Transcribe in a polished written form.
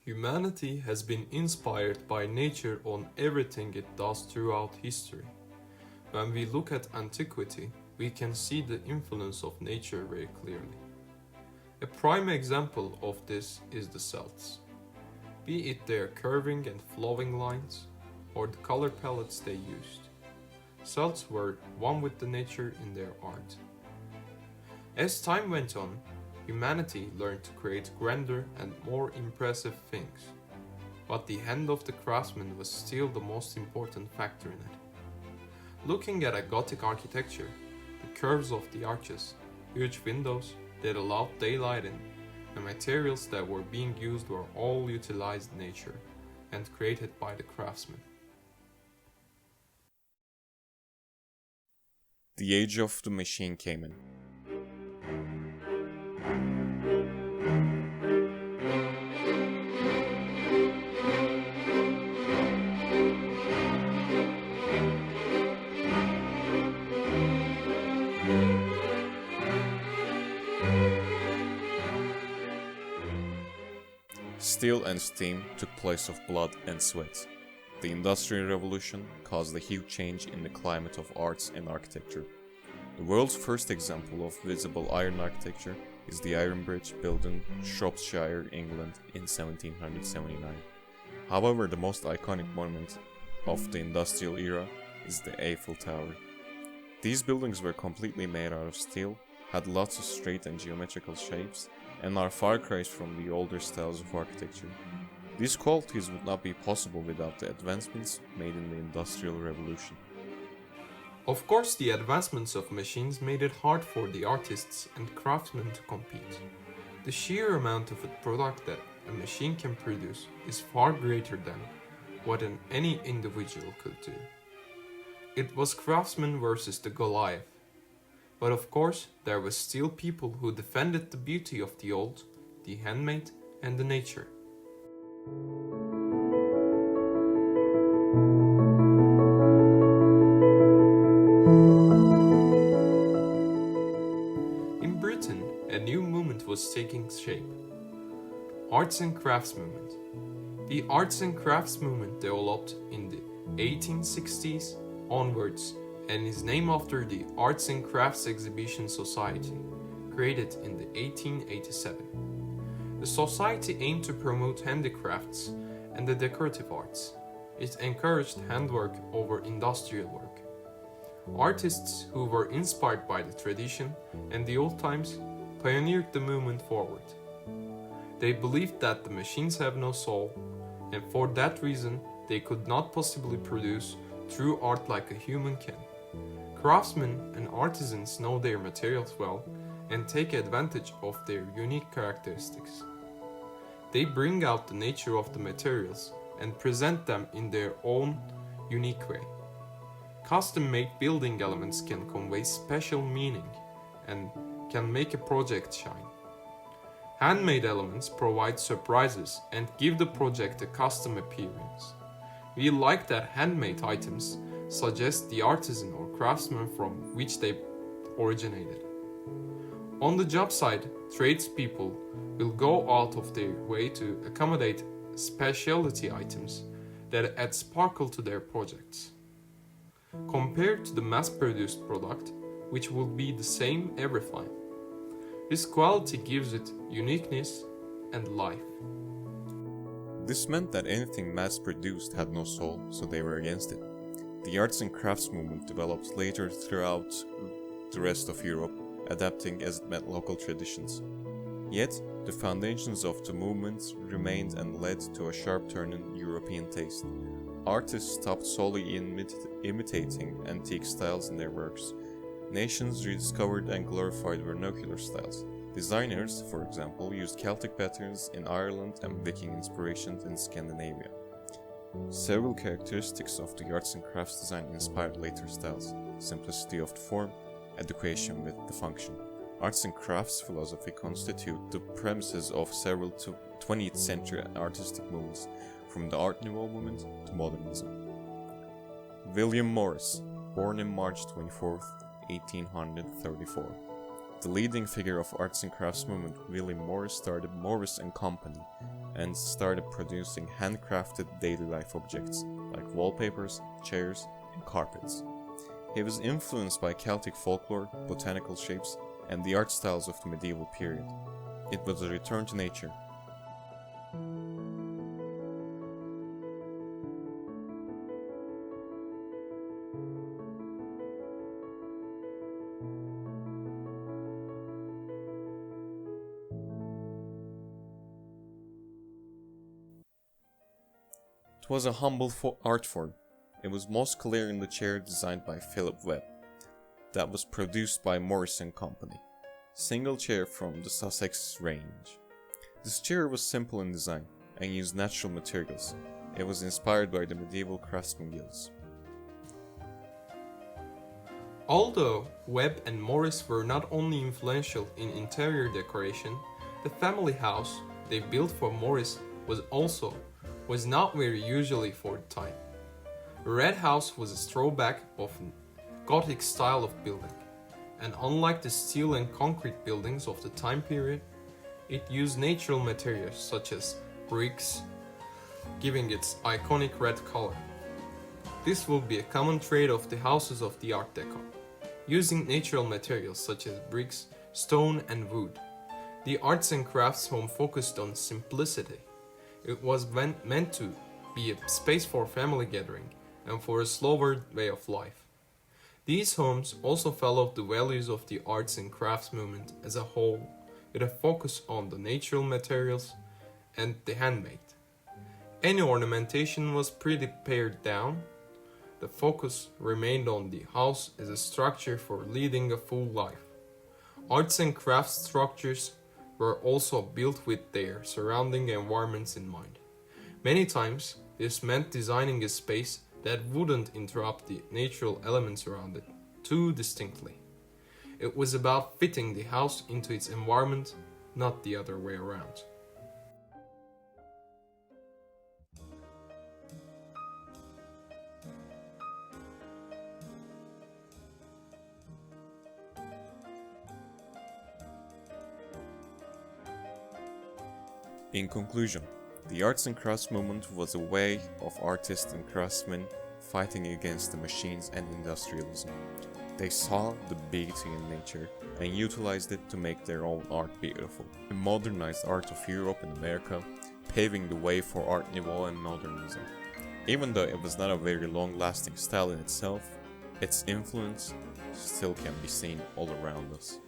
Humanity has been inspired by nature on everything it does throughout history. When we look at antiquity, we can see the influence of nature very clearly. A prime example of this is the Celts. Be it their curving and flowing lines, or the color palettes they used. Celts were one with the nature in their art. As time went on, humanity learned to create grander and more impressive things, but the hand of the craftsman was still the most important factor in it. Looking at a Gothic architecture, the curves of the arches, huge windows that allowed daylight in, the materials that were being used were all utilized nature and created by the craftsman. The age of the machine came in. Steel and steam took place of blood and sweat. The Industrial Revolution caused a huge change in the climate of arts and architecture. The world's first example of visible iron architecture is the Iron Bridge built in Shropshire, England in 1779. However, the most iconic monument of the industrial era is the Eiffel Tower. These buildings were completely made out of steel, had lots of straight and geometrical shapes, and are far cries from the older styles of architecture. These qualities would not be possible without the advancements made in the Industrial Revolution. Of course, the advancements of machines made it hard for the artists and craftsmen to compete. The sheer amount of a product that a machine can produce is far greater than what any individual could do. It was craftsmen versus the Goliath. But of course, there were still people who defended the beauty of the old, the handmade, and the nature. In Britain, a new movement was taking shape. Arts and Crafts movement. The arts and crafts movement developed in the 1860s onwards and is named after the Arts and Crafts Exhibition Society, created in the 1887. The society aimed to promote handicrafts and the decorative arts. It encouraged handwork over industrial work. Artists who were inspired by the tradition and the old times pioneered the movement forward. They believed that the machines have no soul, and for that reason they could not possibly produce true art like a human can. Craftsmen and artisans know their materials well and take advantage of their unique characteristics. They bring out the nature of the materials and present them in their own unique way. Custom-made building elements can convey special meaning and can make a project shine. Handmade elements provide surprises and give the project a custom appearance. We like that handmade items suggest the artisan or craftsman from which they originated. On the job site, tradespeople will go out of their way to accommodate specialty items that add sparkle to their projects. Compared to the mass-produced product, which will be the same every time. This quality gives it uniqueness and life. This meant that anything mass-produced had no soul, so they were against it. The arts and crafts movement developed later throughout the rest of Europe, adapting as it met local traditions. Yet, the foundations of the movement remained and led to a sharp turn in European taste. Artists stopped solely imitating antique styles in their works. Nations rediscovered and glorified vernacular styles. Designers, for example, used Celtic patterns in Ireland and Viking inspirations in Scandinavia. Several characteristics of the arts and crafts design inspired later styles: simplicity of the form, education with the function. Arts and crafts philosophy constitute the premises of several 20th century artistic movements, from the Art Nouveau movement to modernism. William Morris, born on March 24, 1834. The leading figure of arts and crafts movement, William Morris, started Morris and Company and started producing handcrafted daily life objects like wallpapers, chairs, and carpets. He was influenced by Celtic folklore, botanical shapes, and the art styles of the medieval period. It was a return to nature. It was a humble art form. It was most clear in the chair designed by Philip Webb, that was produced by Morris and Company, single chair from the Sussex range. This chair was simple in design and used natural materials. It was inspired by the medieval craftsman guilds. Although Webb and Morris were not only influential in interior decoration, the family house they built for Morris was not very usually for the time. The Red House was a throwback of a Gothic style of building, and unlike the steel and concrete buildings of the time period, it used natural materials such as bricks, giving its iconic red color. This will be a common trait of the houses of the Art Deco, using natural materials such as bricks, stone, and wood. The arts and crafts home focused on simplicity. It was meant to be a space for family gathering and for a slower way of life. These homes also followed the values of the arts and crafts movement as a whole, with a focus on the natural materials and the handmade. Any ornamentation was pretty pared down. The focus remained on the house as a structure for leading a full life. Arts and crafts structures were also built with their surrounding environments in mind. Many times, this meant designing a space that wouldn't interrupt the natural elements around it too distinctly. It was about fitting the house into its environment, not the other way around. In conclusion, the arts and crafts movement was a way of artists and craftsmen fighting against the machines and industrialism. They saw the beauty in nature and utilized it to make their own art beautiful. The modernized art of Europe and America, paving the way for Art Nouveau and modernism. Even though it was not a very long-lasting style in itself, its influence still can be seen all around us.